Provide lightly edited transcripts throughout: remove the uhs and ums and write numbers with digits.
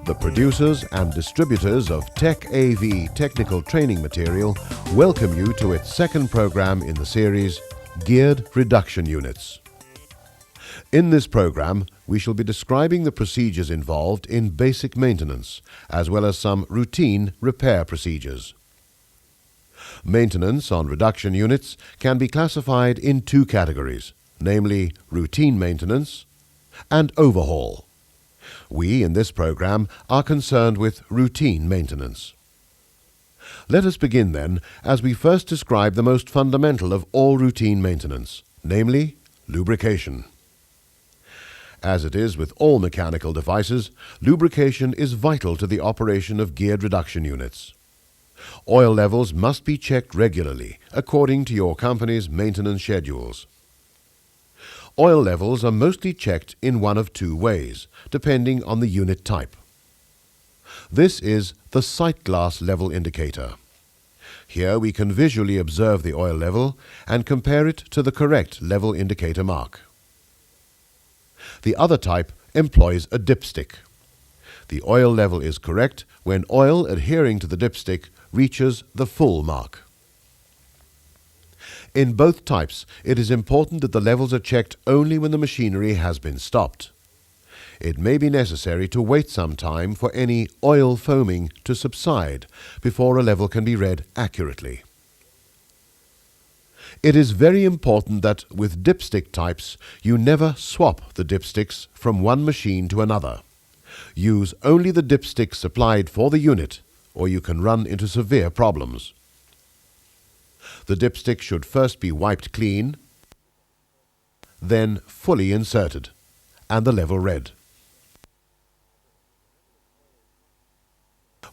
The producers and distributors of Tech AV technical training material welcome you to its second program in the series, Geared Reduction Units. In this program, we shall be describing the procedures involved in basic maintenance, as well as some routine repair procedures. Maintenance on reduction units can be classified in two categories, namely routine maintenance and overhaul. We, in this program, are concerned with routine maintenance. Let us begin then, as we first describe the most fundamental of all routine maintenance, namely lubrication. As it is with all mechanical devices, lubrication is vital to the operation of geared reduction units. Oil levels must be checked regularly, according to your company's maintenance schedules. Oil levels are mostly checked in one of two ways, depending on the unit type. This is the sight glass level indicator. Here we can visually observe the oil level and compare it to the correct level indicator mark. The other type employs a dipstick. The oil level is correct when oil adhering to the dipstick reaches the full mark. In both types, it is important that the levels are checked only when the machinery has been stopped. It may be necessary to wait some time for any oil foaming to subside before a level can be read accurately. It is very important that with dipstick types, you never swap the dipsticks from one machine to another. Use only the dipstick supplied for the unit, or you can run into severe problems. The dipstick should first be wiped clean, then fully inserted, and the level read.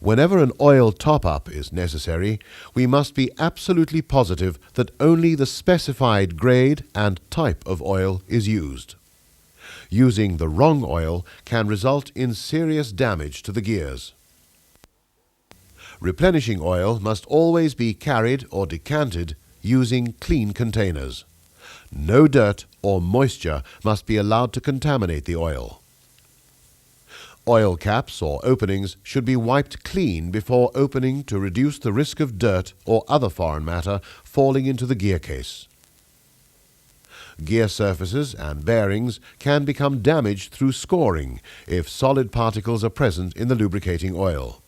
Whenever an oil top-up is necessary, we must be absolutely positive that only the specified grade and type of oil is used. Using the wrong oil can result in serious damage to the gears. Replenishing oil must always be carried or decanted using clean containers. No dirt or moisture must be allowed to contaminate the oil. Oil caps or openings should be wiped clean before opening to reduce the risk of dirt or other foreign matter falling into the gear case. Gear surfaces and bearings can become damaged through scoring if solid particles are present in the lubricating oil.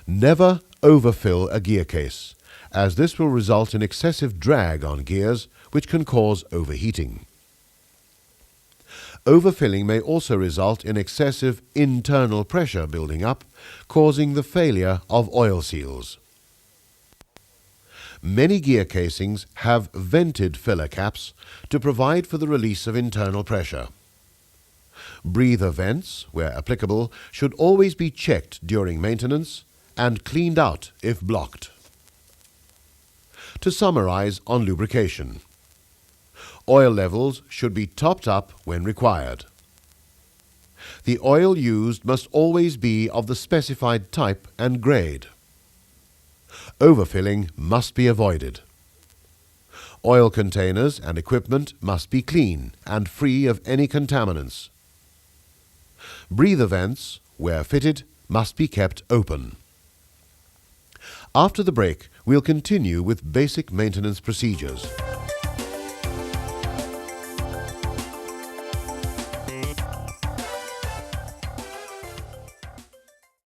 Never overfill a gear case, as this will result in excessive drag on gears, which can cause overheating. Overfilling may also result in excessive internal pressure building up, causing the failure of oil seals. Many gear casings have vented filler caps to provide for the release of internal pressure. Breather vents, where applicable, should always be checked during maintenance and cleaned out if blocked. To summarize on lubrication, oil levels should be topped up when required. The oil used must always be of the specified type and grade. Overfilling must be avoided. Oil containers and equipment must be clean and free of any contaminants. Breather vents, where fitted, must be kept open. After the break, we'll continue with basic maintenance procedures.